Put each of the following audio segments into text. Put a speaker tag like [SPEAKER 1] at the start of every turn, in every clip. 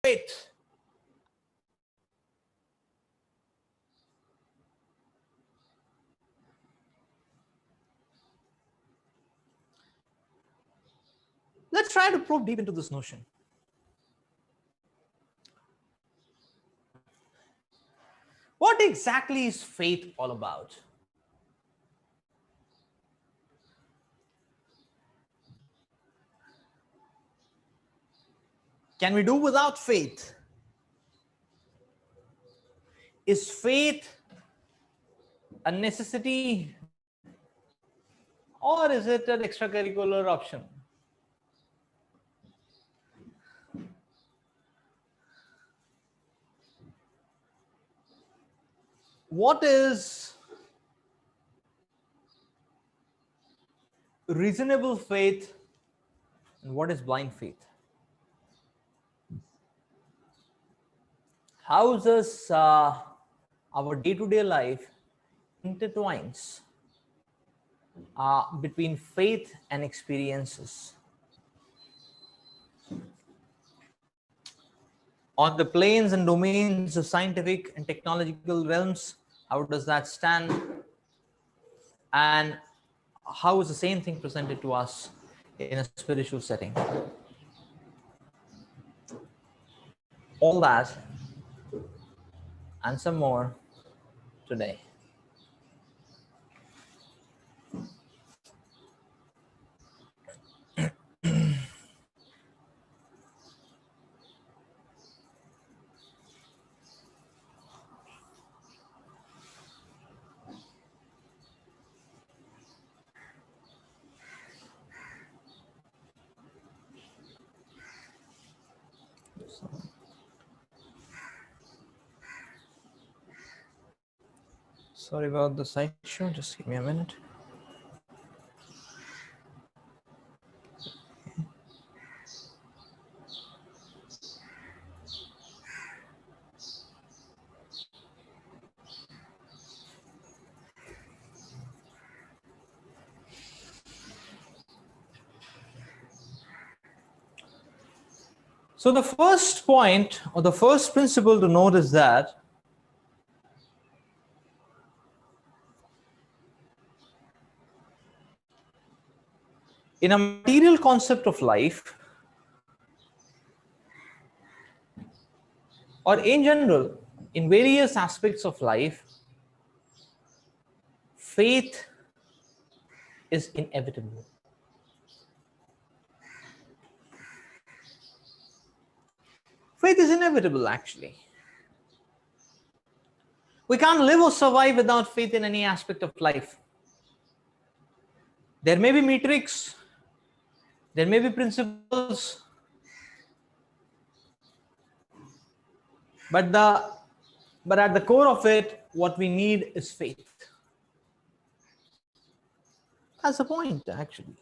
[SPEAKER 1] faith. Let's try to probe deep into this notion. What exactly is faith all about? Can we do without faith? Is faith a necessity or is it an extracurricular option? What is reasonable faith and what is blind faith? How does our day-to-day life intertwines between faith and experiences? On the planes and domains of scientific and technological realms, how does that stand? And how is the same thing presented to us in a spiritual setting? All that and some more today. Sorry about the side show, just give me a minute. So the first point or the first principle to note is that in a material concept of life, or in general, in various aspects of life, faith is inevitable. Faith is inevitable, actually. We can't live or survive without faith in any aspect of life. There may be metrics, there may be principles, but at the core of it, what we need is faith. That's the point, actually.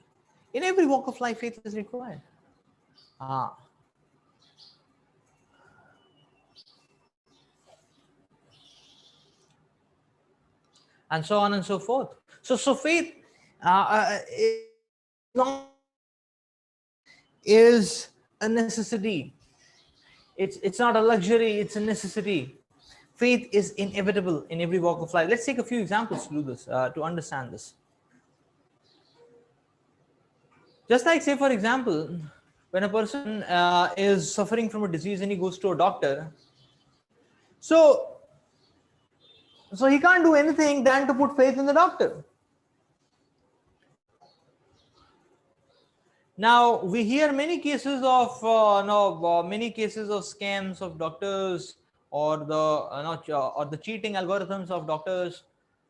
[SPEAKER 1] In every walk of life, faith is required. And so on and so forth. So faith is a necessity. It's not a luxury, it's a necessity. Faith is inevitable in every walk of life. Let's take a few examples to do this, to understand this. Just like, say, for example, when a person is suffering from a disease and he goes to a doctor, so he can't do anything than to put faith in the doctor. Now we hear many cases of scams of doctors, or the cheating algorithms of doctors,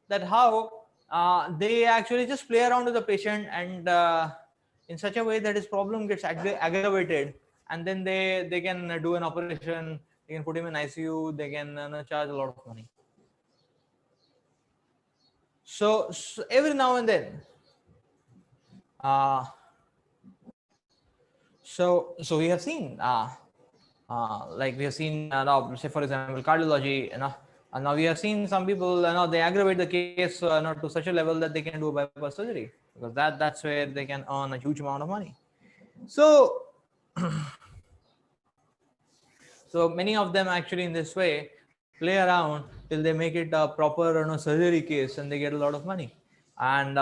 [SPEAKER 1] that how they actually just play around with the patient and in such a way that his problem gets aggravated, and then they can do an operation, they can put him in ICU, they can charge a lot of money. So every now and then, so we have seen like we have seen now, say for example, cardiology, and now we have seen some people, they aggravate the case to such a level that they can do bypass surgery, because that's where they can earn a huge amount of money. So So many of them actually in this way play around till they make it a proper surgery case, and they get a lot of money. And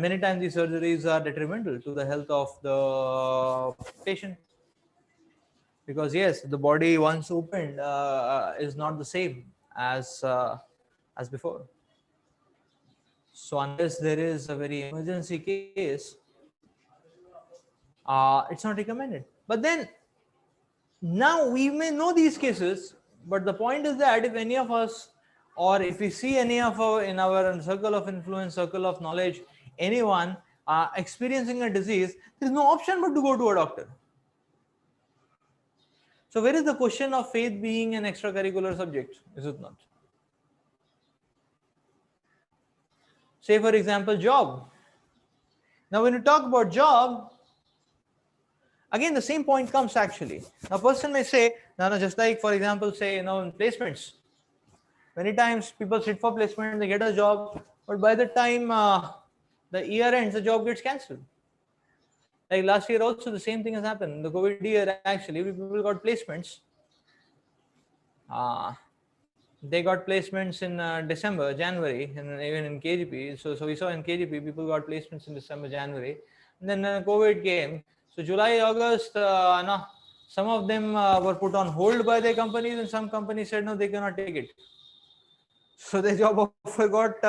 [SPEAKER 1] many times these surgeries are detrimental to the health of the patient, because yes, the body once opened is not the same as before. So unless there is a very emergency case, it's not recommended. But then now we may know these cases, but the point is that if any of us, or if we see any of our in our circle of influence, circle of knowledge, anyone experiencing a disease, there is no option but to go to a doctor. So where is the question of faith being an extracurricular subject? Is it not? Say for example, job. Now when you talk about job, again the same point comes actually. A person may say, no, just like for example, say in placements. Many times people sit for placement, they get a job, but by the time the year ends, the job gets cancelled. Like last year also the same thing has happened. In the COVID year actually, people got placements. Uh, they got placements in December, January, and even in KGP. So we saw in KGP people got placements in December, January, and then COVID came. So July, August, no, some of them were put on hold by their companies, and some companies said no, they cannot take it. So the job offer got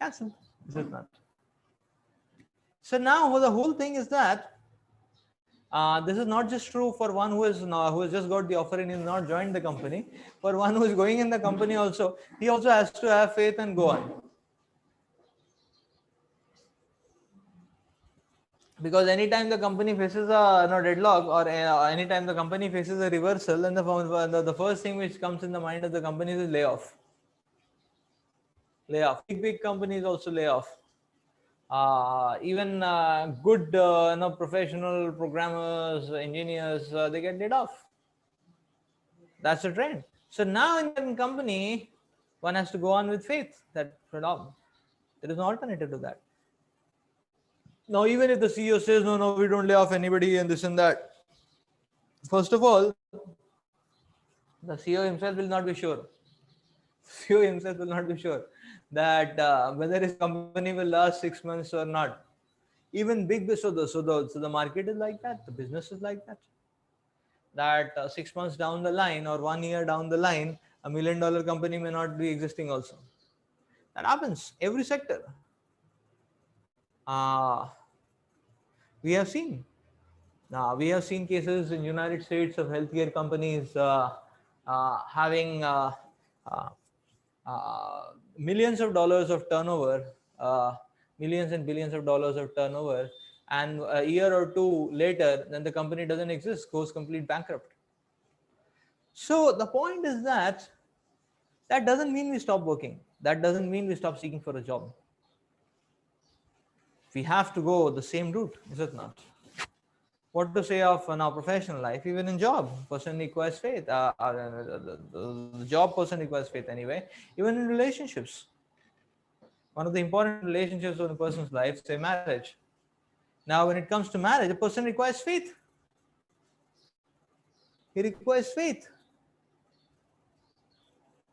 [SPEAKER 1] cancelled. Is it not? So now the whole thing is that this is not just true for one who has just got the offer and is not joined the company. For one who is going in the company also, he also has to have faith and go on. Because anytime the company faces a deadlock, or anytime the company faces a reversal, then the first thing which comes in the mind of the company is layoff. Layoff. Big companies also lay off. Even good professional programmers, engineers, they get laid off. That's the trend. So now in the company, one has to go on with faith that there is no alternative to that. Now, even if the CEO says, no, we don't lay off anybody and this and that, first of all, the CEO himself will not be sure. CEO himself will not be sure that whether his company will last 6 months or not. Even big, so the market is like that, the business is like that. That 6 months down the line or 1 year down the line, $1 million company may not be existing also. That happens every sector. We have seen cases in United States of healthcare companies having millions of dollars of turnover, millions and billions of dollars of turnover, and a year or two later, then the company doesn't exist, goes complete bankrupt. So the point is that doesn't mean we stop working. That doesn't mean we stop seeking for a job. We have to go the same route, is it not? What to say of our professional life? Even in job, person requires faith. The job person requires faith anyway. Even in relationships, one of the important relationships in a person's life, say marriage. Now, when it comes to marriage, a person requires faith. He requires faith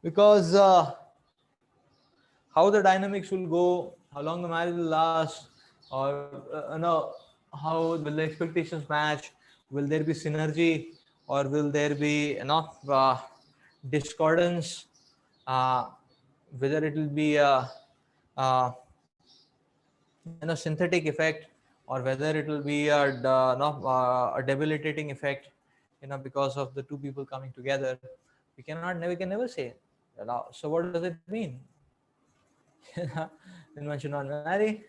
[SPEAKER 1] because how the dynamics will go, how long the marriage will last, or how will the expectations match? Will there be synergy, or will there be discordance? Whether it will be a synthetic effect, or whether it will be a debilitating effect, because of the two people coming together. We can never say. So what does it mean? Then one should not marry.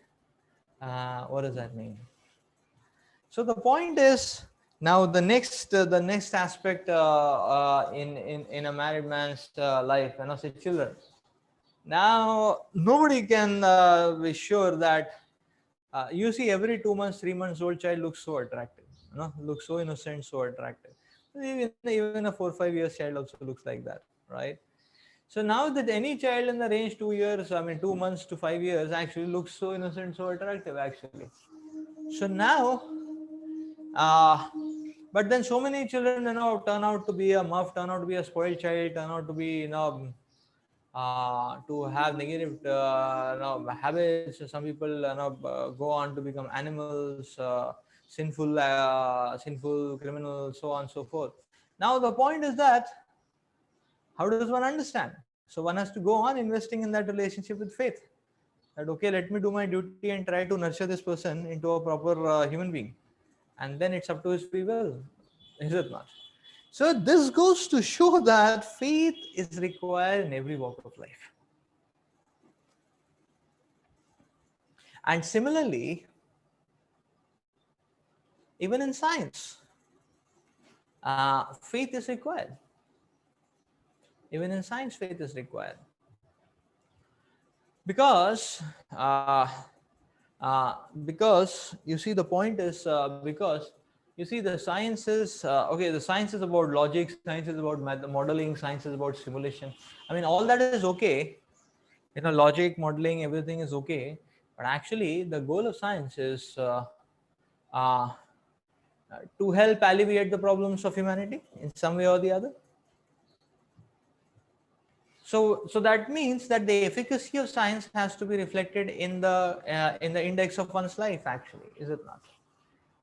[SPEAKER 1] What does that mean? So the point is, now the next aspect in a married man's life, say children. Now nobody can be sure that you see every 2 months, 3 months old child looks so attractive, looks so innocent, so attractive. Even a 4 or 5 years child also looks like that, right? So now that any child in the range 2 years, 2 months to 5 years actually looks so innocent, so attractive actually. So now But then so many children, turn out to be a muff, turn out to be a spoiled child, turn out to be, to have negative habits. Some people go on to become animals, sinful criminals, so on and so forth. Now the point is that how does one understand? So one has to go on investing in that relationship with faith. That okay, let me do my duty and try to nurture this person into a proper human being, and then it's up to his free will, is it not? So this goes to show that faith is required in every walk of life. And similarly, even in science, faith is required. Even in science, faith is required. Because, uh, because you see, the point is because you see, the sciences, okay, the science is about logic, science is about modeling, science is about simulation. I mean, all that is okay. Logic, modeling, everything is okay. But actually, the goal of science is uh, to help alleviate the problems of humanity in some way or the other. So that means that the efficacy of science has to be reflected in the index of one's life, actually, is it not?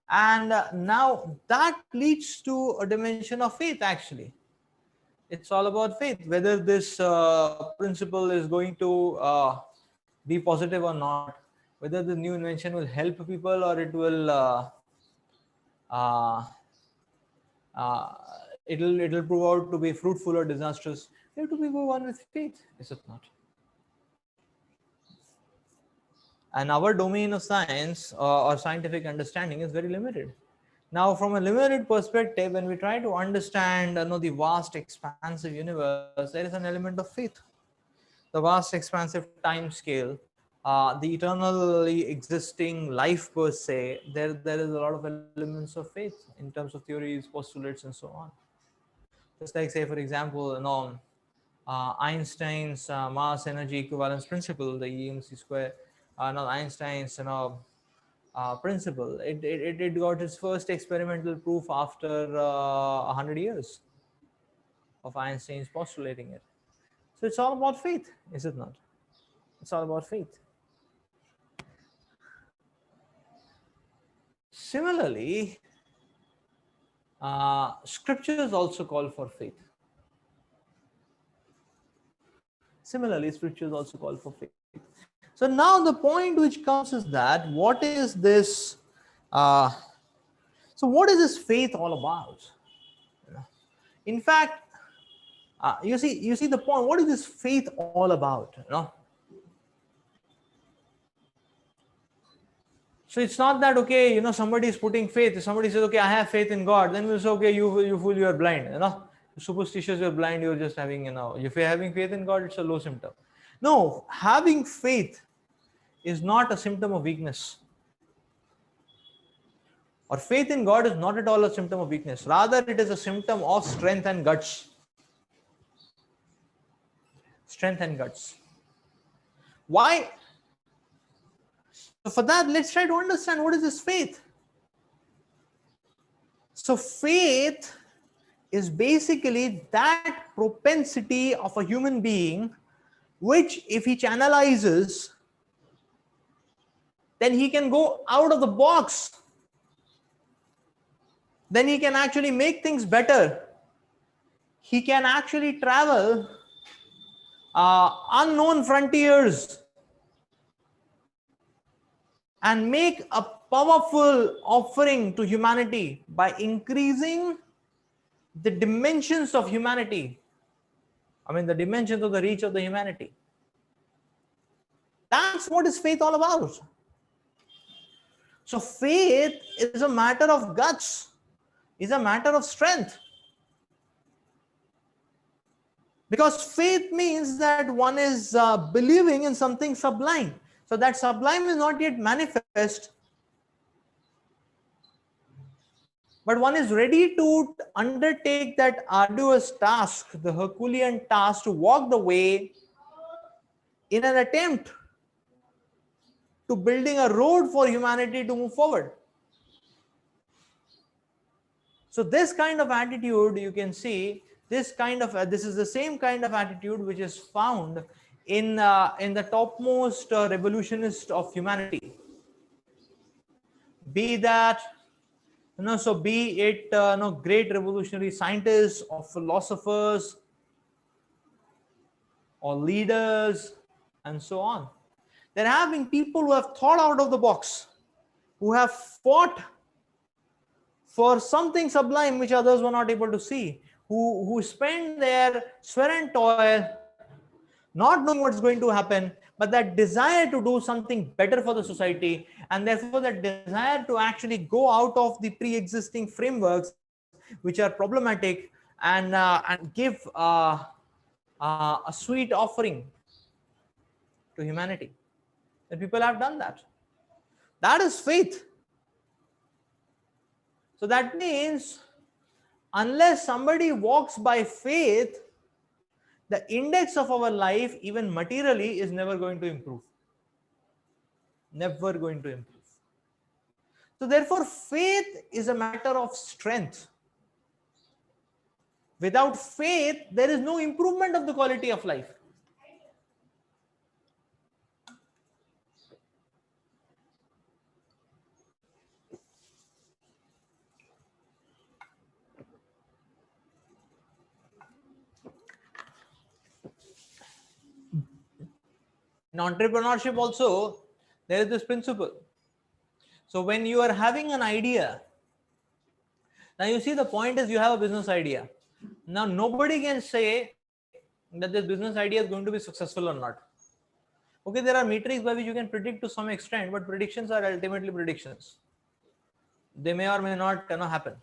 [SPEAKER 1] And now that leads to a dimension of faith, actually. It's all about faith, whether this principle is going to be positive or not, whether the new invention will help people or it will uh, uh, it'll prove out to be fruitful or disastrous. You have to be one with faith, is it not? And our domain of science or scientific understanding is very limited. Now, from a limited perspective, when we try to understand the vast, expansive universe, there is an element of faith. The vast, expansive time scale, the eternally existing life per se, there is a lot of elements of faith in terms of theories, postulates, and so on. Just like, say, for example, Einstein's mass energy equivalence principle, the EMC square, Einstein's principle. It got its first experimental proof after 100 years of Einstein's postulating it. So it's all about faith, is it not? It's all about faith. Similarly, scriptures also call for faith. Similarly, scriptures also call for faith. So now the point which comes is that what is this? So what is this faith all about? In fact, you see the point. What is this faith all about? So it's not that okay, somebody is putting faith. If somebody says, okay, I have faith in God, then we'll say, okay, you fool, you are blind. Superstitious, you're blind. You're just having, if you're having faith in God, it's a low symptom. No, having faith is not a symptom of weakness. Or faith in God is not at all a symptom of weakness. Rather, it is a symptom of strength and guts. Strength and guts. Why? So for that, let's try to understand what is this faith. So faith is basically that propensity of a human being, which if he channelizes, then he can go out of the box. Then he can actually make things better. He can actually travel unknown frontiers and make a powerful offering to humanity by increasing the dimensions of humanity. I mean, the dimensions of the reach of the humanity. That's what is faith all about. So faith is a matter of guts, is a matter of strength. Because faith means that one is believing in something sublime. So that sublime is not yet manifest, but one is ready to undertake that arduous task, the Herculean task, to walk the way in an attempt to building a road for humanity to move forward. So this kind of attitude, you can see, this is the same kind of attitude which is found in the topmost revolutionist of humanity. Be that, so be it great revolutionary scientists or philosophers or leaders and so on. There have been people who have thought out of the box, who have fought for something sublime which others were not able to see, who spend their sweat and toil not knowing what's going to happen, but that desire to do something better for the society, and therefore that desire to actually go out of the pre-existing frameworks which are problematic, and give a sweet offering to humanity. And people have done that. That is faith. So that means unless somebody walks by faith, the index of our life, even materially, is never going to improve. Never going to improve. So therefore, faith is a matter of strength. Without faith, there is no improvement of the quality of life. In entrepreneurship also, there is this principle. So when you are having an idea, now you see, the point is you have a business idea. Now nobody can say that this business idea is going to be successful or not. Okay, there are metrics by which you can predict to some extent, but predictions are ultimately predictions. They may or may not happen.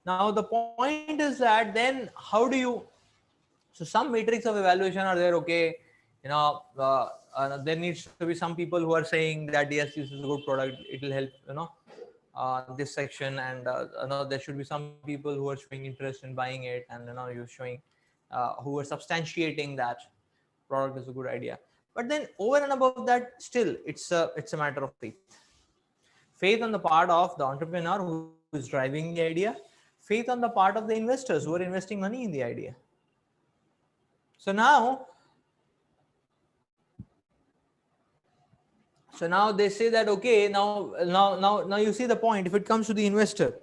[SPEAKER 1] Now the point is that then how do you, so some metrics of evaluation are there. Okay, there needs to be some people who are saying that yes, this is a good product, it will help this section, and there should be some people who are showing interest in buying it, and you're showing who are substantiating that product is a good idea. But then over and above that, still it's a matter of faith. Faith on the part of the entrepreneur who is driving the idea, faith on the part of the investors who are investing money in the idea. So now they say that okay, now you see the point. If it comes to the investor,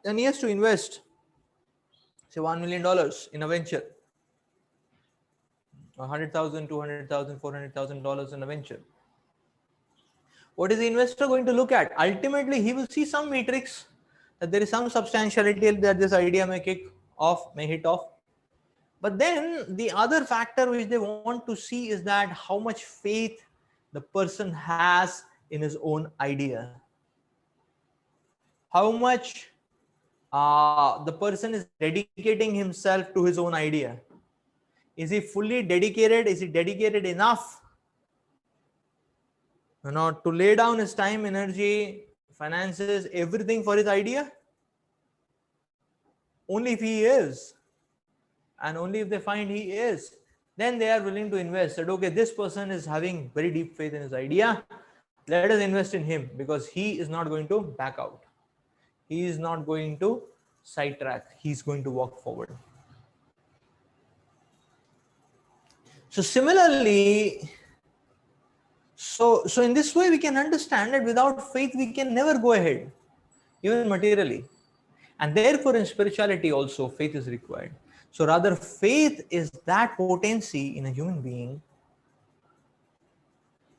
[SPEAKER 1] then he has to invest say $1 million in a venture, 100,000, 200,000, $400,000 in a venture. What is the investor going to look at? Ultimately, he will see some matrix, that there is some substantiality that this idea may kick off, may hit off. But then the other factor which they want to see is that how much faith the person has in his own idea. How much the person is dedicating himself to his own idea. Is he fully dedicated? Is he dedicated enough to lay down his time, energy, finances, everything for his idea? Only if he is, and only if they find he is, then they are willing to invest. That okay, this person is having very deep faith in his idea, let us invest in him, because he is not going to back out, he is not going to sidetrack, he's going to walk forward. So similarly, so in this way we can understand that without faith we can never go ahead, even materially. And therefore in spirituality also faith is required. So rather, faith is that potency in a human being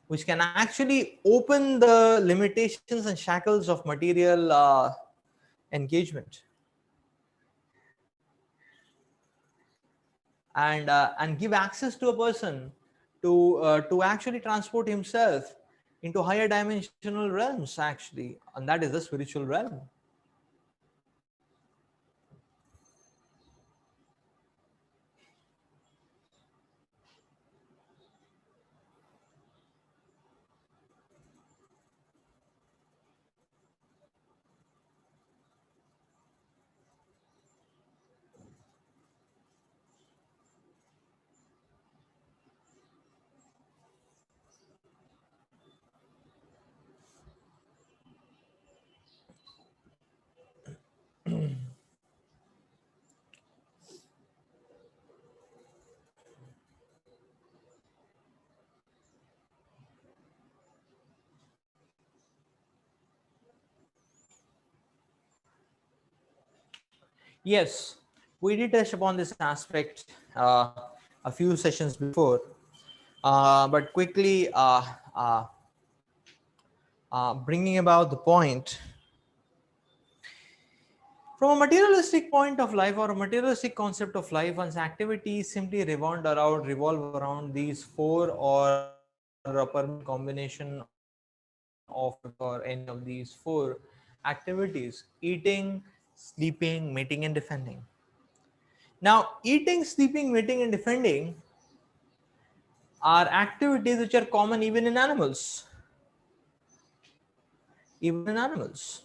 [SPEAKER 1] which can actually open the limitations and shackles of material engagement, and give access to a person to actually transport himself into higher dimensional realms, actually, and that is the spiritual realm. Yes, we did touch upon this aspect a few sessions before, but quickly bringing about the point. From a materialistic point of life or a materialistic concept of life, one's activities simply revolve around these four or a permanent combination of or any of these four activities: eating, sleeping, mating, and defending. Now, eating, sleeping, mating, and defending are activities which are common even in animals. Even in animals.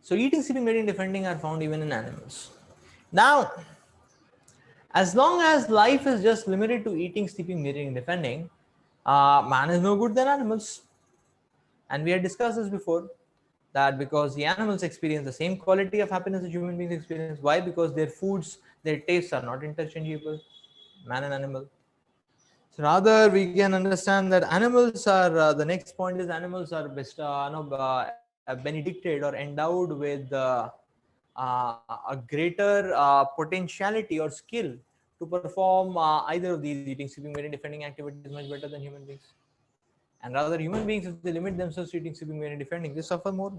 [SPEAKER 1] So, eating, sleeping, mating, defending are found even in animals. Now, as long as life is just limited to eating, sleeping, mating, and defending, man is no good than animals. And we had discussed this before, that because the animals experience the same quality of happiness that human beings experience. Why? Because their foods, their tastes are not interchangeable, man and animal. So rather, we can understand that animals are the next point is animals are best, benedicted or endowed with a greater potentiality or skill to perform either of these eating, sleeping, mating, defending activities much better than human beings. And rather, human beings, if they limit themselves to eating, sleeping, mating, defending, they suffer more.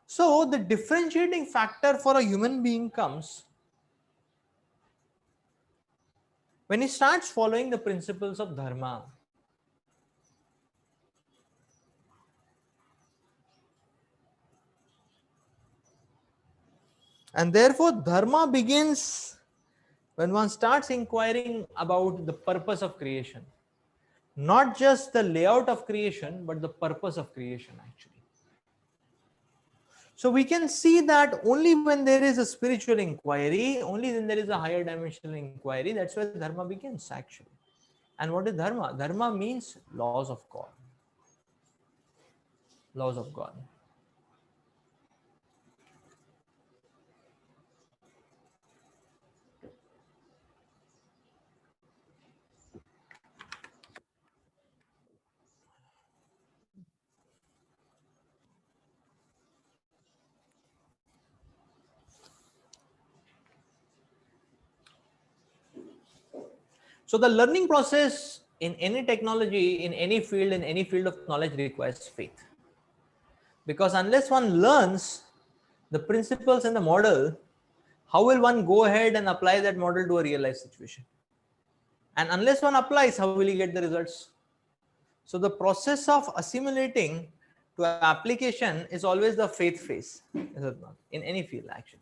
[SPEAKER 1] So the differentiating factor for a human being comes when he starts following the principles of dharma. And therefore, dharma begins when one starts inquiring about the purpose of creation. Not just the layout of creation, but the purpose of creation, actually. So we can see that only when there is a spiritual inquiry, only then there is a higher dimensional inquiry. That's where dharma begins, actually. And what is dharma? Dharma means laws of God. Laws of God. So the learning process in any technology, in any field of knowledge requires faith. Because unless one learns the principles and the model, how will one go ahead and apply that model to a real life situation? And unless one applies, how will he get the results? So the process of assimilating to application is always the faith phase, is it not? In any field, actually.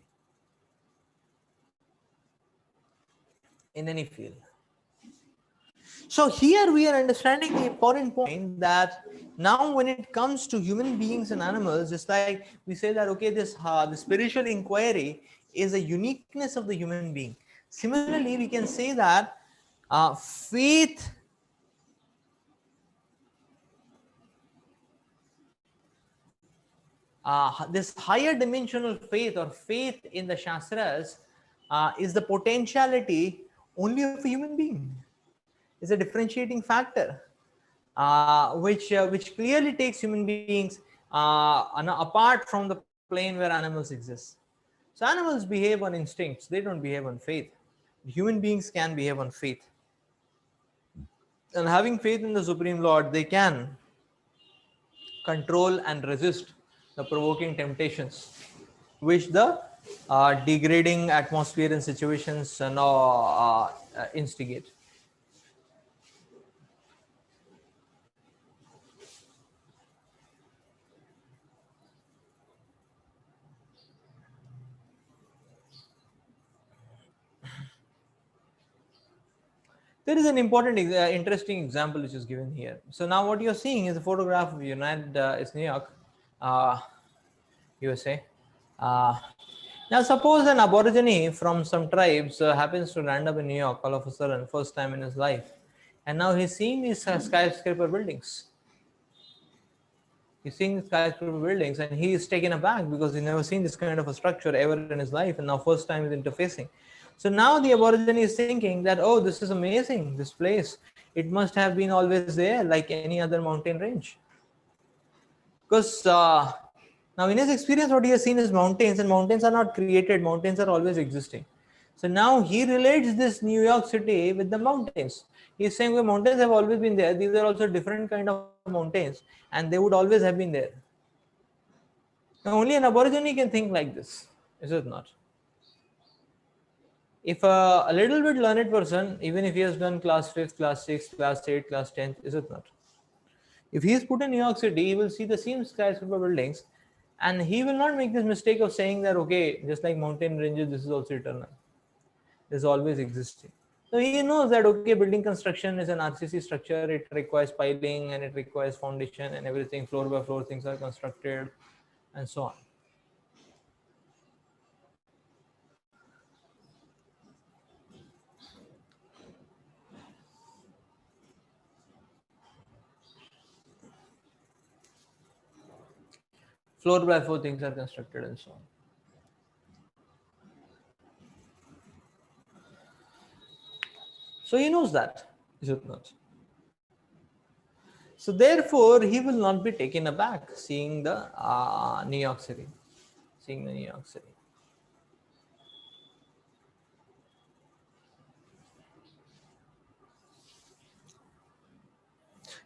[SPEAKER 1] In any field. So here we are understanding the important point that now when it comes to human beings and animals, it's like we say that okay, this the spiritual inquiry is a uniqueness of the human being. Similarly, we can say that faith this higher dimensional faith or faith in the Shastras is the potentiality only of a human being. Is a differentiating factor, which clearly takes human beings apart from the plane where animals exist. So animals behave on instincts; they don't behave on faith. Human beings can behave on faith, and having faith in the Supreme Lord, they can control and resist the provoking temptations which the degrading atmosphere and situations instigate. There is an important, interesting example which is given here. So now what you're seeing is a photograph of it's New York, uh, USA. Uh, Now suppose an aborigine from some tribes happens to land up in New York all of a sudden, first time in his life, and now he's seeing these skyscraper buildings. He's seeing skyscraper buildings, and he is taken aback because he's never seen this kind of a structure ever in his life, and now first time he's interfacing. So now the aborigine is thinking that, oh, this is amazing, this place. It must have been always there, like any other mountain range. Because Now, in his experience, what he has seen is mountains, and mountains are not created, mountains are always existing. So now he relates this New York City with the mountains. He's saying, well, mountains have always been there. These are also different kind of mountains, and they would always have been there. Now, only an Aborigine can think like this, is it not? If a little bit learned person, even if he has done class 5th, class 6th, class 8th, class 10th, is it not? If he is put in New York City, he will see the same skyscraper buildings, and he will not make this mistake of saying that, okay, just like mountain ranges, this is also eternal. This is always existing. So he knows that, okay, building construction is an RCC structure, it requires piling and it requires foundation and everything, floor by floor things are constructed and so on. Floor by floor things are constructed and so on. So he knows that, is it not? So therefore, he will not be taken aback seeing the New York City, seeing the New York City.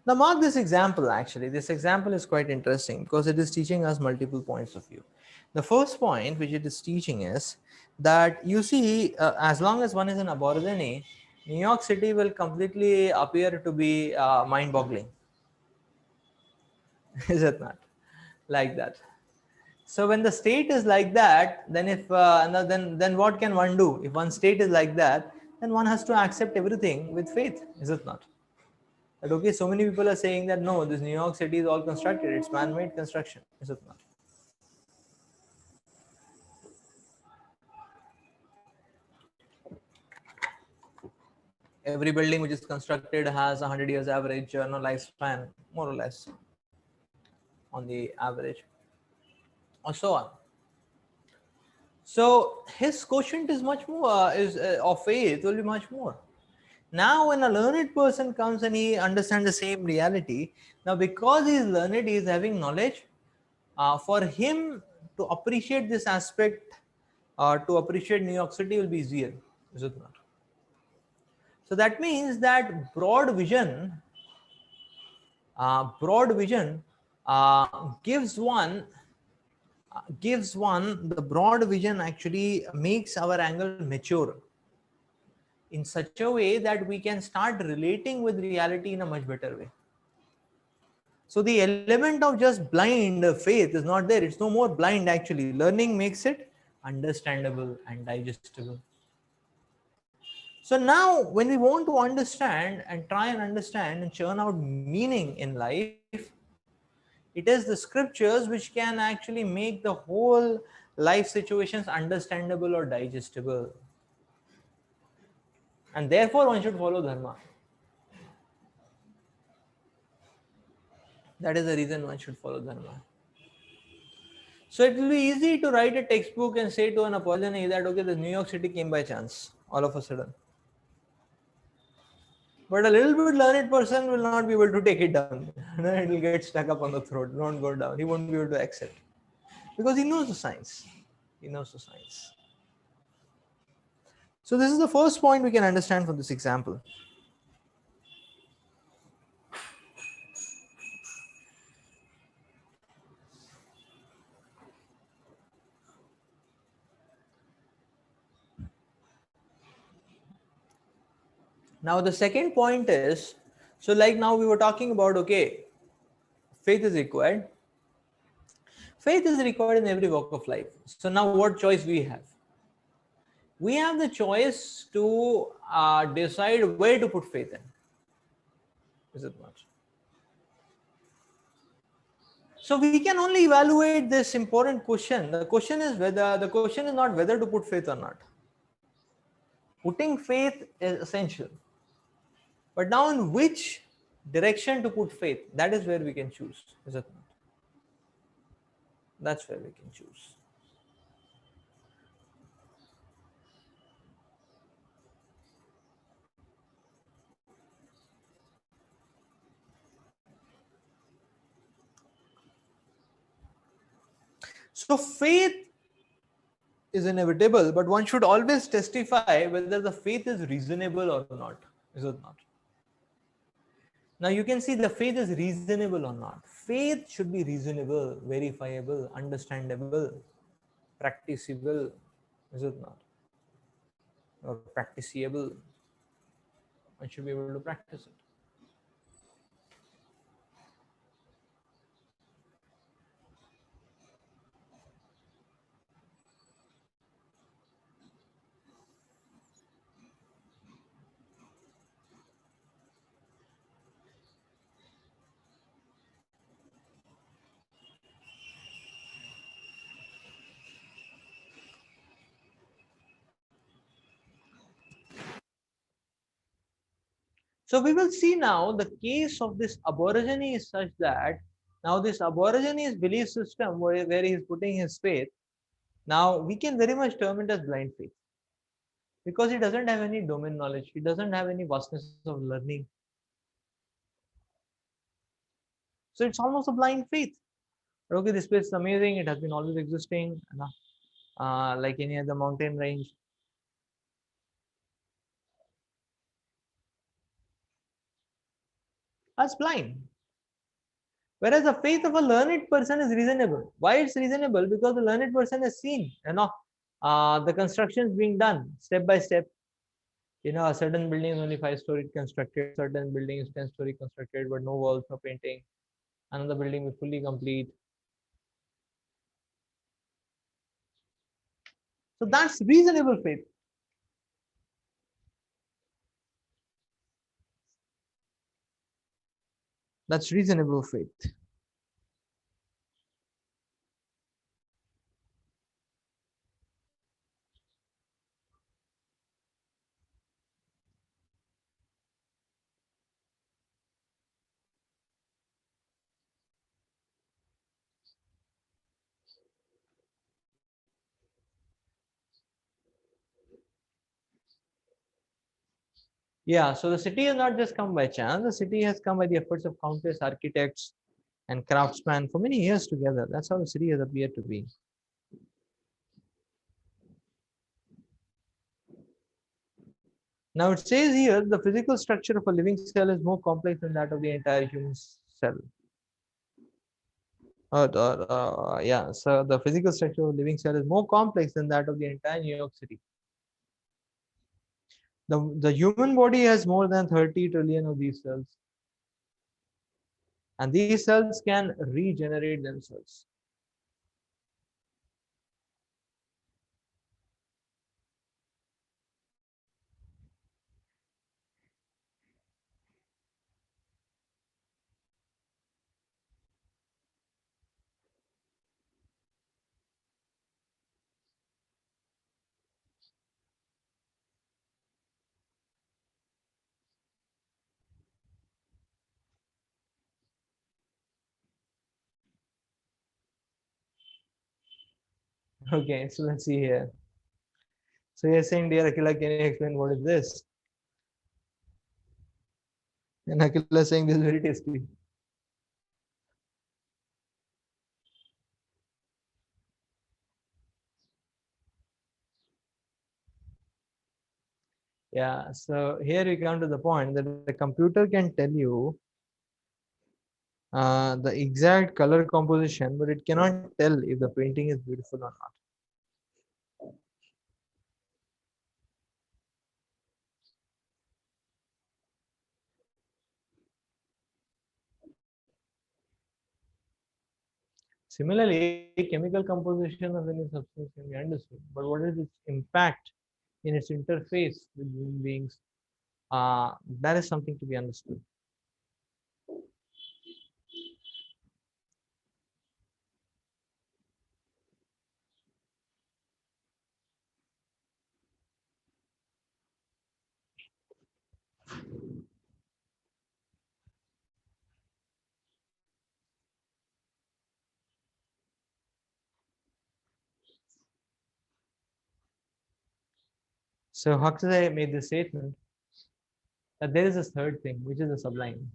[SPEAKER 1] Now mark this example. Actually, this example is quite interesting because it is teaching us multiple points of view. The first point which it is teaching is that, you see, as long as one is an aborigine, New York City will completely appear to be mind-boggling. Is it not? Like that. So when the state is like that, then if then what can one do? If one state is like that, then one has to accept everything with faith. Is it not? That, okay, so many people are saying that no, this New York City is all constructed, it's man-made construction, is it not? Every building which is constructed has 100 years average lifespan, more or less, on the average, or so on. So his quotient is much more, is of faith will be much more. Now, when a learned person comes and he understands the same reality, now because he is learned, he is having knowledge. For him to appreciate this aspect, to appreciate New York City will be easier, is it not? So that means that broad vision gives one the broad vision actually makes our angle mature in such a way that we can start relating with reality in a much better way. So the element of just blind faith is not there. It's no more blind actually. Learning makes it understandable and digestible. So now when we want to understand and try and understand and churn out meaning in life, it is the scriptures which can actually make the whole life situations understandable or digestible. And therefore one should follow dharma. That is the reason one should follow dharma. So it will be easy to write a textbook and say to an aborigine that, okay, the New York City came by chance all of a sudden. But a little bit learned person will not be able to take it down. It will get stuck up on the throat, don't go down. He won't be able to accept because he knows the science. He knows the science. So this is the first point we can understand from this example. Now the second point is, so like now we were talking about, okay, faith is required. Faith is required in every walk of life. So now what choice we have? We have the choice to decide where to put faith in. Is it not? So we can only evaluate this important question. The question is not whether to put faith or not. Putting faith is essential. But now in which direction to put faith, that is where we can choose. Is it not? That's where we can choose. So faith is inevitable, but one should always testify whether the faith is reasonable or not. Is it not? Now you can see the faith is reasonable or not. Faith should be reasonable, verifiable, understandable, practicable. Is it not? Or practicable. One should be able to practice it. So we will see now the case of this aborigine is such that now this aborigine's belief system where he is putting his faith, now we can very much term it as blind faith because he doesn't have any domain knowledge, he doesn't have any vastness of learning. So it's almost a blind faith. Okay, this place is amazing, it has been always existing, like any other mountain range. That's blind. Whereas the faith of a learned person is reasonable. Why it's reasonable? Because the learned person has seen, the constructions being done step by step. A certain building is only 5 story constructed, certain building is 10 story constructed, but no walls, no painting. Another building is fully complete. So that's reasonable faith. That's reasonable faith. Yeah, so the city has not just come by chance, the city has come by the efforts of countless architects and craftsmen for many years together. That's how the city has appeared to be. Now it says here the physical structure of a living cell is more complex than that of the entire human cell. Yeah, so the physical structure of a living cell is more complex than that of the entire New York City. The human body has more than 30 trillion of these cells. And these cells can regenerate themselves. Okay, so let's see here. So you're saying, dear Akila, can you explain what is this? And Akila is saying this is very tasty. Yeah, so here we come to the point that the computer can tell you the exact color composition, but it cannot tell if the painting is beautiful or not. Similarly, chemical composition of any substance can be understood, but what is its impact in its interface with human beings? That is something to be understood. So Huxley made the statement that there is a third thing, which is the sublime,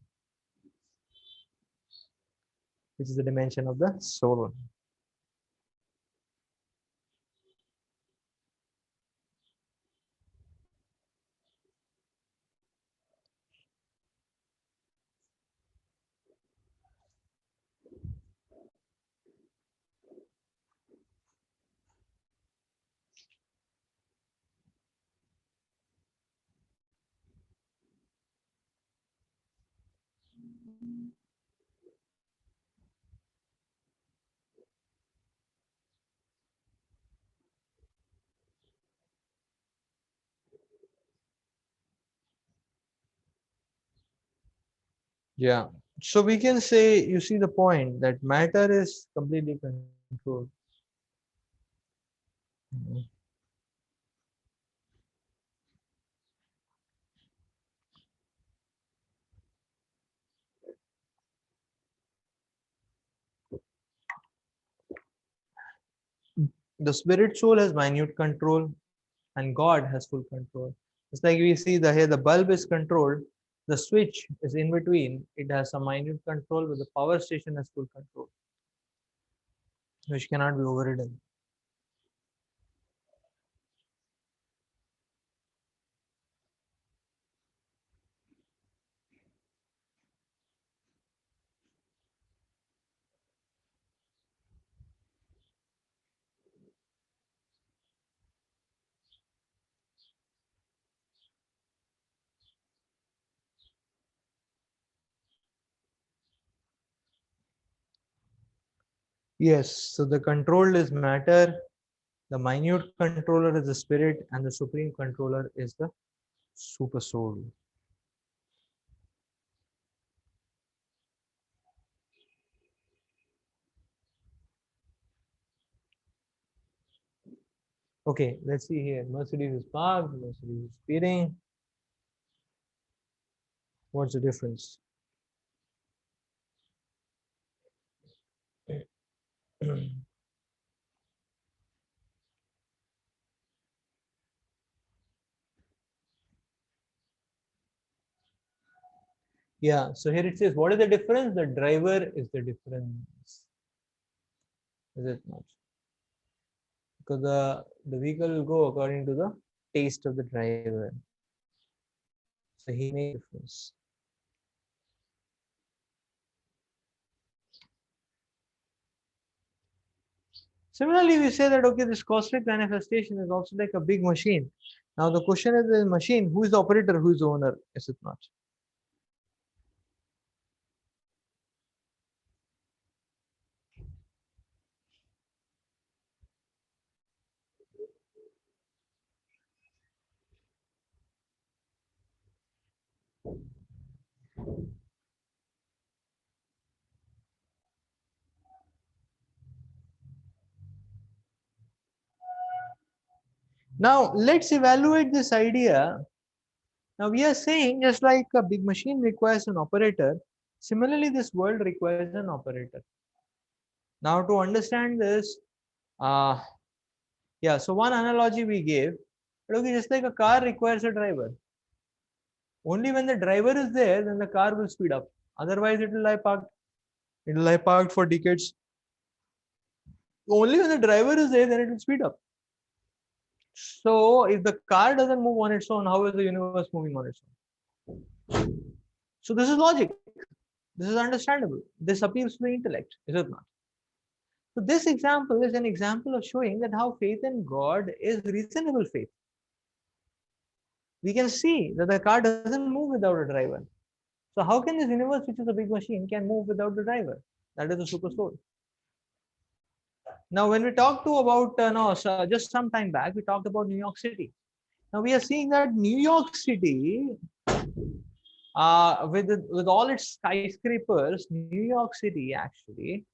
[SPEAKER 1] which is the dimension of the soul. Yeah. So we can say, you see the point that matter is completely controlled. Mhm. The spirit soul has minute control, and God has full control. It's like we see the here the bulb is controlled, the switch is in between. It has some minute control, but the power station has full control, which cannot be overridden. Yes, so the controlled is matter, the minute controller is the spirit, and the supreme controller is the super soul. Okay, let's see here. Mercedes is parked, Mercedes is speeding. What's the difference? Yeah, so here it says, what is the difference? The driver is the difference. Is it not? Because the vehicle will go according to the taste of the driver. So he makes difference. Similarly, we say that okay, this cosmic manifestation is also like a big machine. Now the question is the machine, who is the operator, who is the owner? Is it not? Now let's evaluate this idea. Now we are saying just like a big machine requires an operator, similarly this world requires an operator. Now to understand this, uh, yeah, so one analogy we gave, okay, just like a car requires a driver. Only when the driver is there, then the car will speed up. Otherwise, it will lie parked. It will lie parked for decades. Only when the driver is there, then it will speed up. So if the car doesn't move on its own, how is the universe moving on its own? So this is logic. This is understandable. This appeals to the intellect, is it not? So this example is an example of showing that how faith in God is reasonable faith. We can see that the car doesn't move without a driver. So how can this universe, which is a big machine, can move without the driver? That is the super soul. Now, when we talked to about no, so just some time back, we talked about New York City. Now we are seeing that New York City, with all its skyscrapers, New York City actually,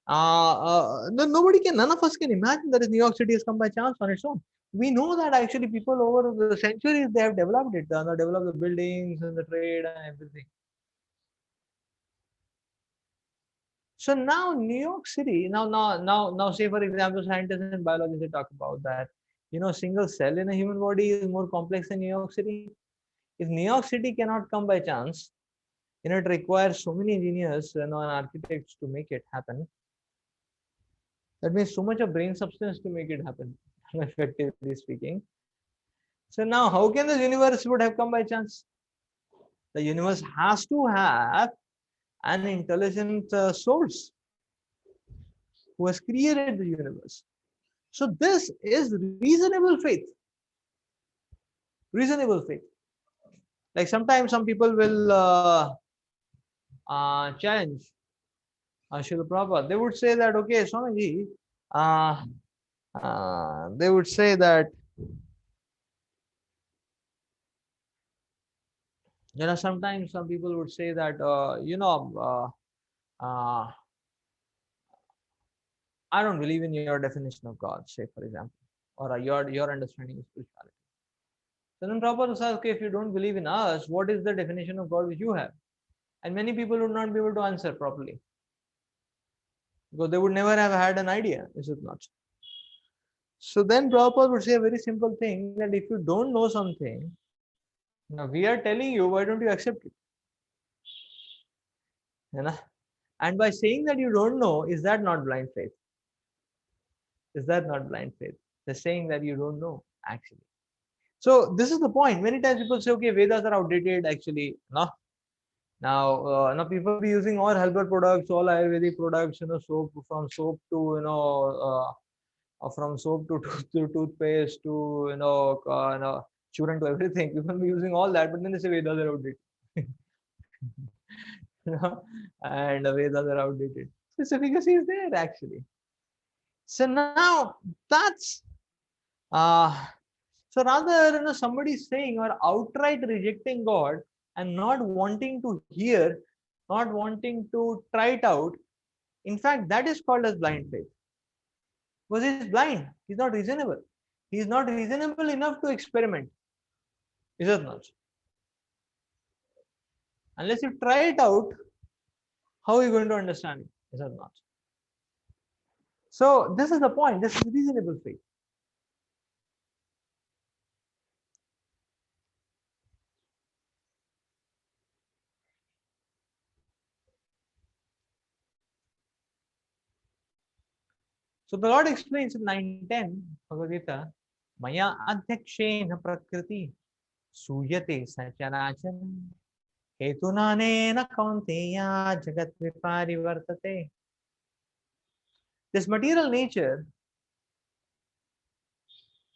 [SPEAKER 1] nobody can, none of us can imagine that New York City has come by chance on its own. We know that actually people over the centuries they have developed it, they developed the buildings and the trade and everything. So now New York City, now, say for example, scientists and biologists they talk about that, single cell in a human body is more complex than New York City. If New York City cannot come by chance, it requires so many engineers, and architects to make it happen. That means so much of brain substance to make it happen, effectively speaking. So now, how can the universe would have come by chance? The universe has to have an intelligent source who has created the universe. So this is reasonable faith. Reasonable faith. Like sometimes some people will challenge Srila Prabhupada. They would say that, okay, Swamiji, they would say that, sometimes some people would say that, I don't believe in your definition of God, say for example, or your understanding of spirituality. So then Prabhupada would say, okay, if you don't believe in us, what is the definition of God which you have? And many people would not be able to answer properly because they would never have had an idea, is it not? So then Prabhupada would say a very simple thing that if you don't know something, now we are telling you, why don't you accept it? You know? And by saying that you don't know, is that not blind faith? Is that not blind faith? The saying that you don't know, actually. So this is the point. Many times people say, okay, Vedas are outdated, actually. No. Now people be using all herbal products, all Ayurvedic products, soap, from soap to, from soap to toothpaste to, children to everything. People be using all that, but then they say Vedas are outdated. And Vedas are outdated. So efficacy is there, actually. So now that's so rather, somebody saying or outright rejecting God and not wanting to hear, not wanting to try it out, in fact, that is called as blind faith. Because he's blind, he's not reasonable. He's not reasonable enough to experiment. Is it not? Unless you try it out, how are you going to understand it? Is it not? So this is the point. This is reasonable faith. So the Lord explains in 9:10 Bhagavad Gita, Maya adhyakshena prakriti suyate sacharacharam hetunanena kaunteya jagat viparivartate. This material nature,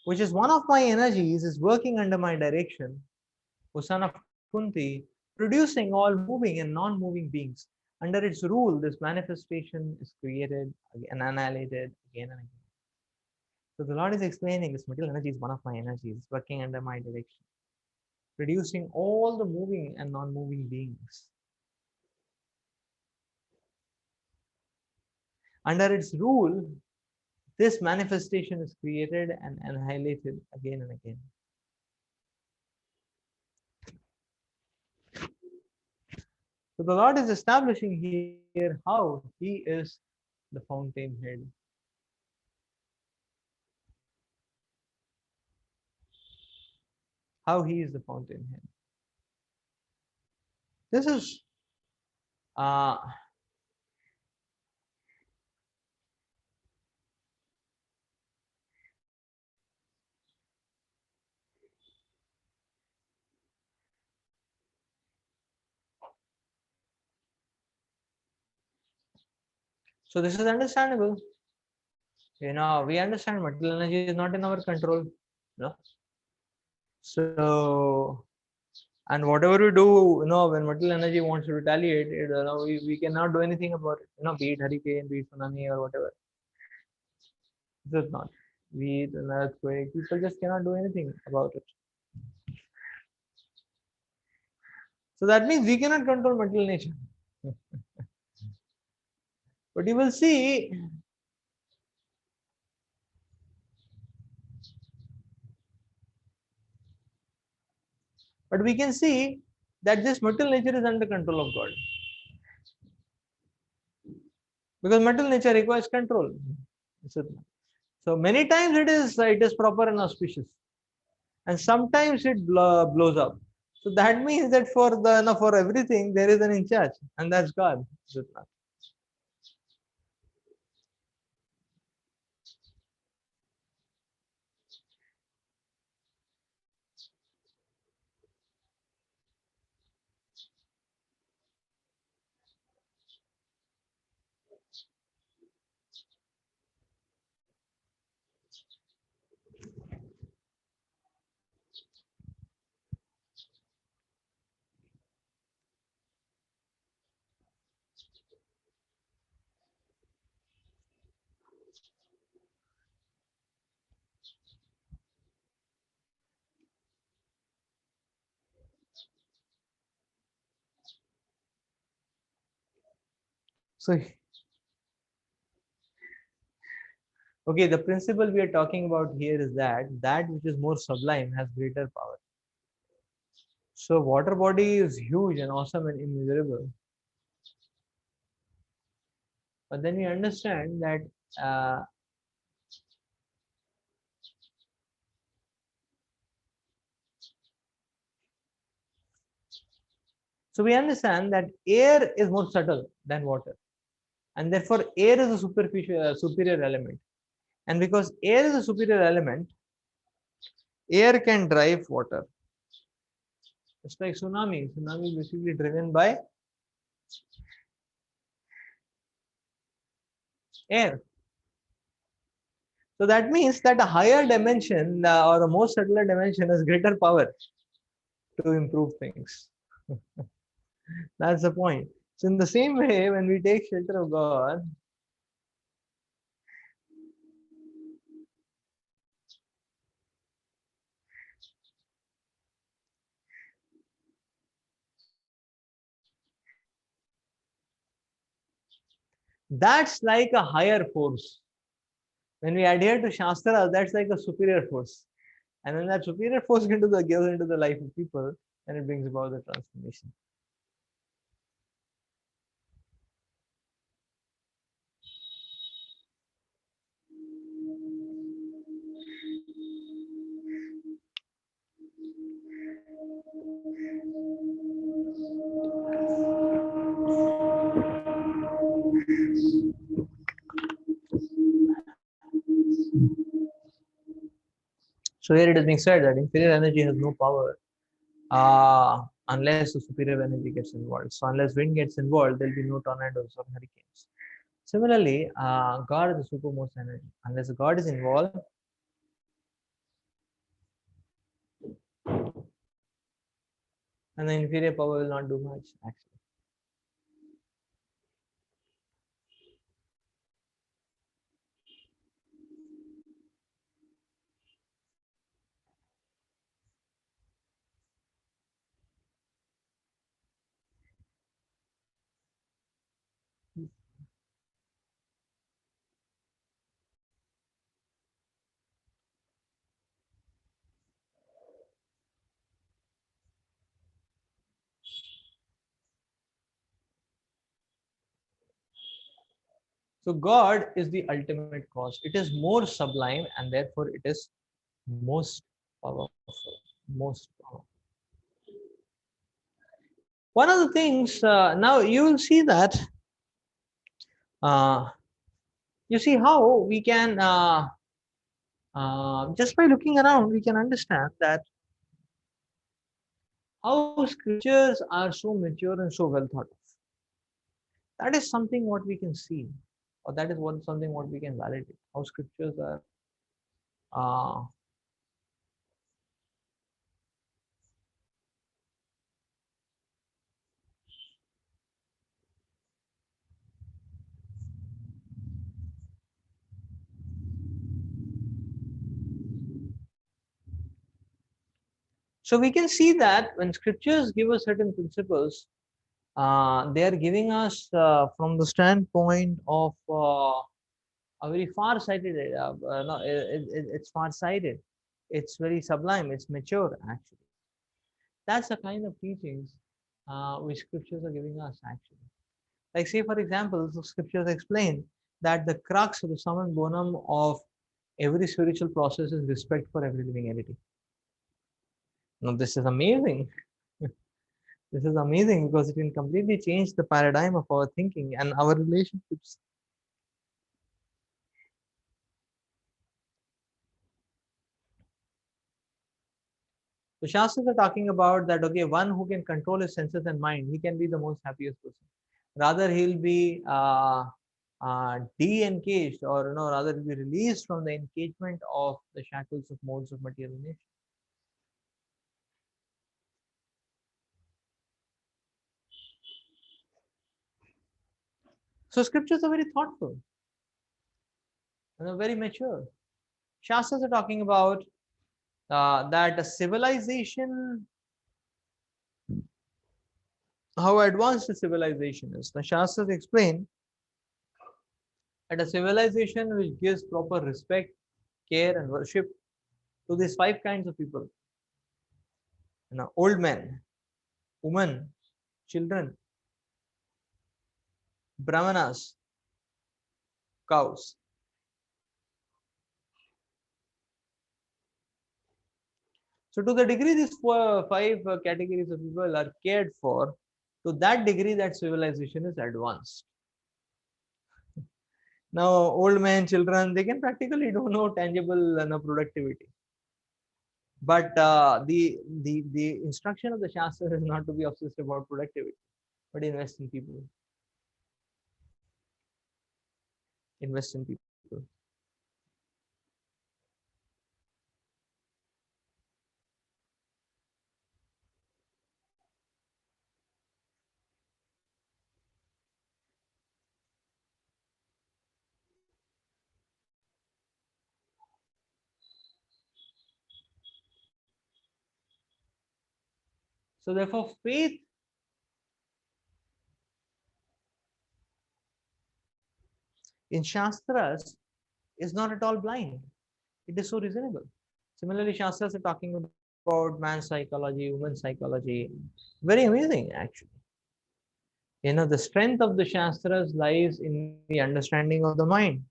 [SPEAKER 1] which is one of my energies, is working under my direction, O son of Kunti, producing all moving and non-moving beings. Under its rule, this manifestation is created and annihilated again and again. So the Lord is explaining this material energy is one of my energies, working under my direction, producing all the moving and non-moving beings. Under its rule, this manifestation is created and annihilated again and again. So the Lord is establishing here how He is the fountainhead. How He is the fountainhead. This is so this is understandable. We understand material energy is not in our control. So, and whatever we do, when material energy wants to retaliate, we cannot do anything about it. Be it hurricane, be it tsunami, or whatever. This is not. Be it an earthquake, people just cannot do anything about it. So that means we cannot control material nature. But you will see, but we can see that this material nature is under control of God. Because material nature requires control. So many times it is proper and auspicious, and sometimes it blows up. So that means that for everything there is an in charge, and that's God. So, okay, the principle we are talking about here is that that which is more sublime has greater power. So, water body is huge and awesome and immeasurable. But then we understand that so we understand that air is more subtle than water, and therefore air is a superior element. And because air is a superior element, air can drive water. It's like tsunami. Tsunami is basically driven by air. So that means that a higher dimension or a more subtler dimension has greater power to improve things. That's the point. So in the same way, when we take shelter of God, that's like a higher force. When we adhere to Shastra, that's like a superior force. And when that superior force goes into the life of people, then it brings about the transformation. So here it is being said that inferior energy has no power unless the superior energy gets involved. So unless wind gets involved, there'll be no tornadoes or hurricanes. Similarly, God is the supermost energy. Unless God is involved, and the inferior power will not do much actually. So God is the ultimate cause. It is more sublime and therefore it is most powerful. Most powerful. One of the things now you will see that uh, you see how we can just by looking around we can understand that how scriptures are so mature and so well thought of. That is something what we can see, or that is what something what we can validate. How scriptures are. So we can see that when scriptures give us certain principles, they are giving us from the standpoint of a very far-sighted. No, it's far-sighted. It's very sublime. It's mature actually. That's the kind of teachings which scriptures are giving us actually. Like say for example, the scriptures explain that the crux or the summum bonum of every spiritual process is respect for every living entity. Now this is amazing. This is amazing because it can completely change the paradigm of our thinking and our relationships. So Shastras are talking about that, okay, one who can control his senses and mind, he can be the most happiest person. Rather, he'll be de-engaged, or rather he'll be released from the engagement of the shackles of modes of material nature. So scriptures are very thoughtful and are very mature. Shastras are talking about that a civilization, how advanced the civilization is. The Shastras explain At a civilization which gives proper respect, care, and worship to these five kinds of people, old men, women, children, brahmanas, cows. So, to the degree these five categories of people are cared for, to that degree that civilization is advanced. Now, old men, children, they can practically do no tangible productivity. But the instruction of the Shastra is not to be obsessed about productivity, but invest in people. Invest in people. So therefore, faith in Shastras is not at all blind. It is so reasonable. Similarly, Shastras are talking about man's psychology, woman's psychology. Very amazing, actually. The strength of the Shastras lies in the understanding of the mind.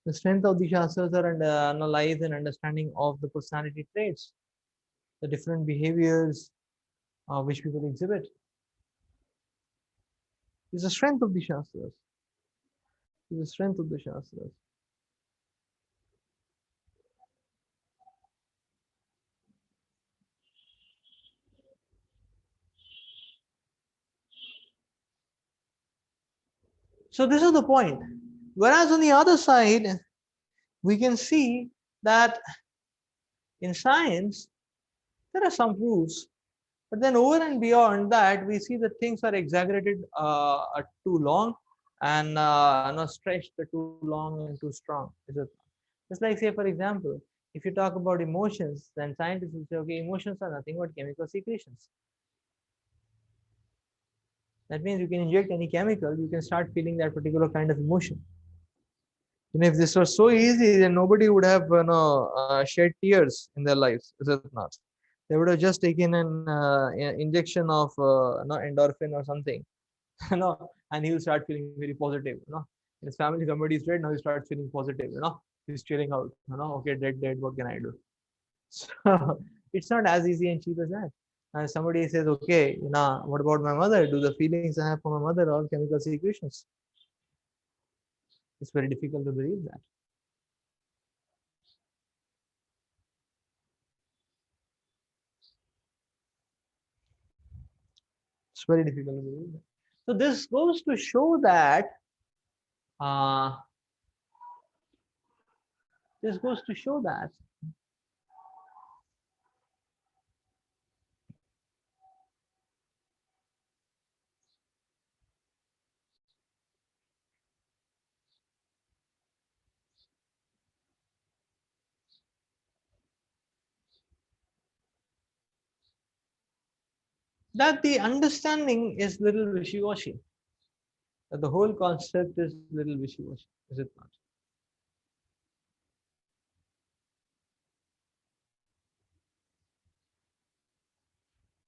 [SPEAKER 1] The strength of the Shastras lies in understanding of the personality traits, the different behaviors which people exhibit. It's the strength of the Shastras. It's the strength of the Shastras. So this is the point. Whereas on the other side, we can see that in science, there are some proofs, but then over and beyond that, we see that things are exaggerated too long and not stretched too long and too strong. Just like, say, for example, if you talk about emotions, then scientists will say, okay, emotions are nothing but chemical secretions. That means you can inject any chemical, you can start feeling that particular kind of emotion. If this was so easy, then nobody would have shed tears in their lives, is it not? They would have just taken an injection of endorphin or something, and he will start feeling very positive. His family, somebody is dead, now he starts feeling positive. He's chilling out. Okay, dead. What can I do? So it's not as easy and cheap as that. And somebody says, okay, what about my mother? Do the feelings I have for my mother all chemical secretions? It's very difficult to believe that. It's very difficult to believe that. So this goes to show that uh, this goes to show that the understanding is little wishy-washy. That the whole concept is little wishy-washy, is it not?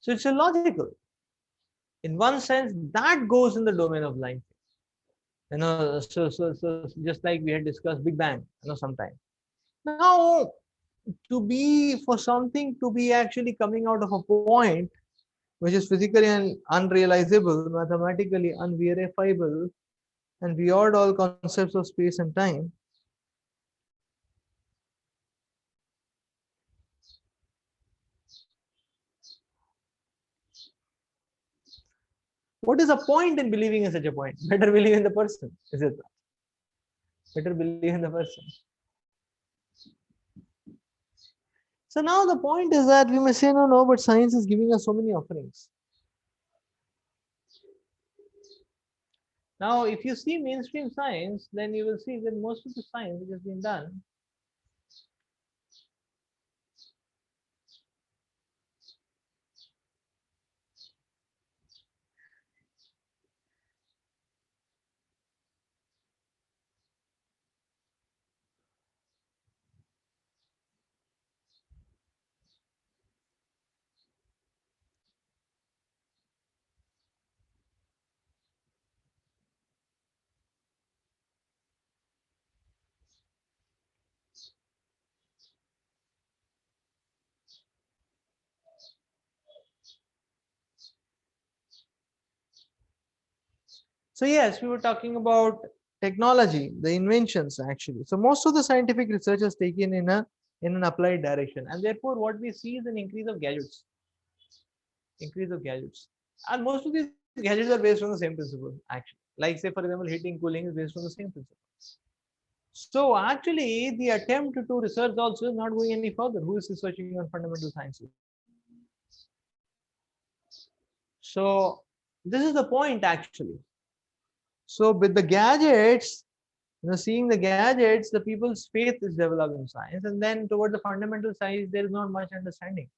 [SPEAKER 1] So it's illogical. In one sense, that goes in the domain of blind faith. So just like we had discussed Big Bang, sometime. Now, for something to be actually coming out of a point which is physically unrealizable, mathematically unverifiable, and beyond all concepts of space and time, what is the point in believing in such a point? Better believe in the person, is it not? Better believe in the person. So now the point is that we may say, no, but science is giving us so many offerings. Now, if you see mainstream science, then you will see that most of the science which has been done So yes, we were talking about technology, the inventions actually. So most of the scientific research is taken in an applied direction, and therefore what we see is an increase of gadgets, and most of these gadgets are based on the same principle actually. Like say for example, heating, cooling is based on the same principle. So actually, the attempt to research also is not going any further. Who is researching on fundamental sciences? So this is the point actually. So with the gadgets, seeing the gadgets, the people's faith is developed in science, and then toward the fundamental science, there is not much understanding,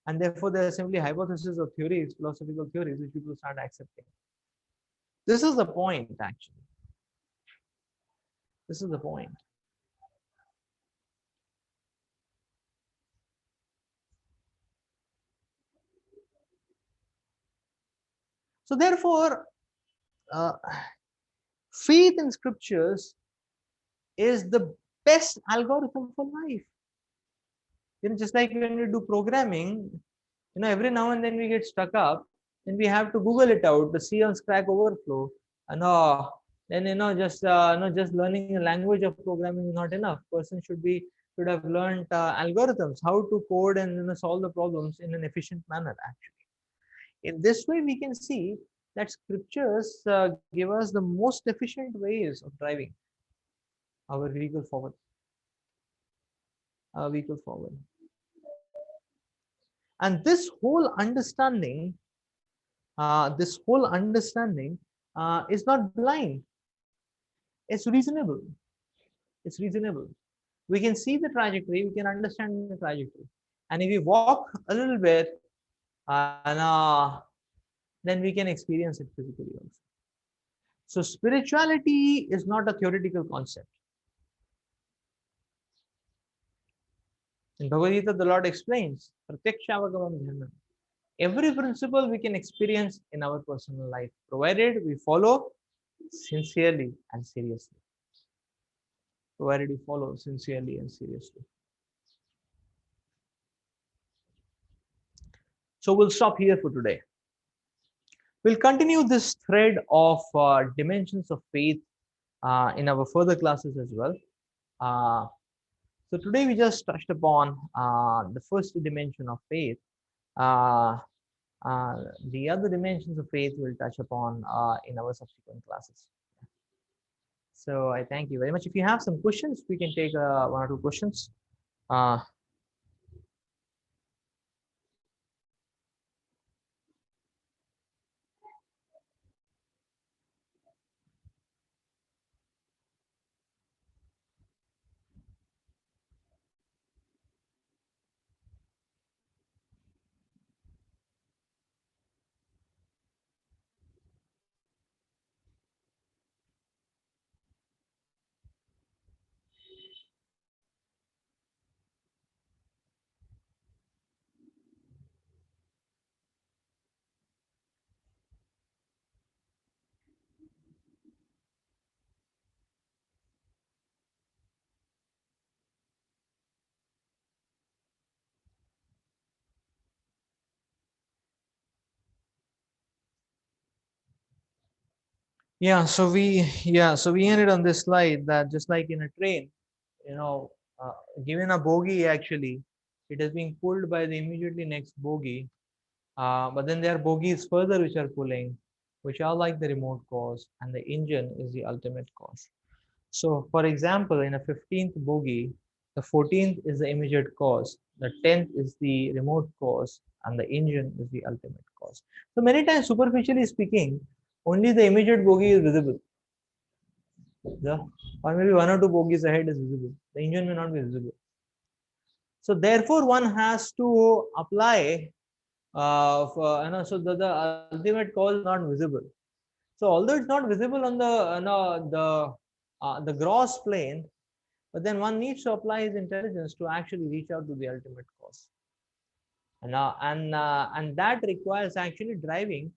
[SPEAKER 1] and therefore there are simply hypotheses or theories, philosophical theories, which people start accepting. This is the point actually. This is the point. So therefore, uh, faith in scriptures is the best algorithm for life. Just like when we do programming, every now and then we get stuck up, and we have to Google it out, the see on Stack Overflow, and then just learning the language of programming is not enough. Person should have learned algorithms, how to code and solve the problems in an efficient manner. Actually, in this way, we can see that scriptures give us the most efficient ways of driving our vehicle forward. Vehicle forward. And this whole understanding is not blind. It's reasonable. It's reasonable. We can see the trajectory. We can understand the trajectory. And if we walk a little bit, and then we can experience it physically also. So spirituality is not a theoretical concept. In Bhagavad Gita, the Lord explains, every principle we can experience in our personal life, provided we follow sincerely and seriously. Provided we follow sincerely and seriously. So we'll stop here for today. We'll continue this thread of dimensions of faith in our further classes as well. So today we just touched upon the first dimension of faith. Uh, the other dimensions of faith we'll touch upon in our subsequent classes. So I thank you very much. If you have some questions, we can take one or two questions. So we ended on this slide that just like in a train, you know, uh, given a bogie actually, it is being pulled by the immediately next bogie. But then there are bogies further which are pulling, which are like the remote cause, and the engine is the ultimate cause. So, for example, in a 15th bogie, the 14th is the immediate cause, the 10th is the remote cause, and the engine is the ultimate cause. So, many times, superficially speaking, only the immediate bogie is visible. Or maybe one or two bogies ahead is visible. The engine may not be visible. So, therefore, one has to apply so the ultimate cause is not visible. So although it's not visible on the gross plane, but then one needs to apply his intelligence to actually reach out to the ultimate cause. And that requires actually driving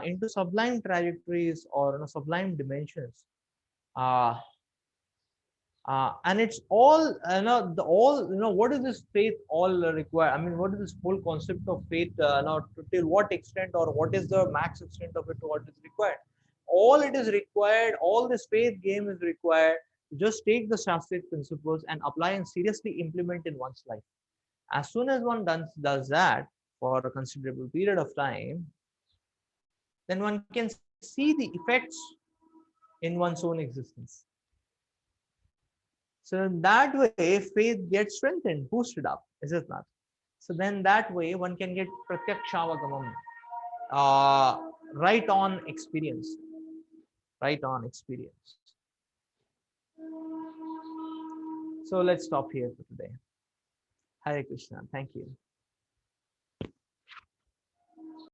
[SPEAKER 1] into sublime trajectories or sublime dimensions. And it's all what is this faith all require? I mean, what is this whole concept of faith? Till what extent, or what is the max extent of it? What is required? All it is required, all this faith game is required to just take the Shastric principles and apply and seriously implement in one's life. As soon as one does that for a considerable period of time, then one can see the effects in one's own existence. So in that way, faith gets strengthened, boosted up, is it not? So then that way one can get pratyakshavagamam, right on experience, right on experience. So let's stop here for today. Hare Krishna. Thank you.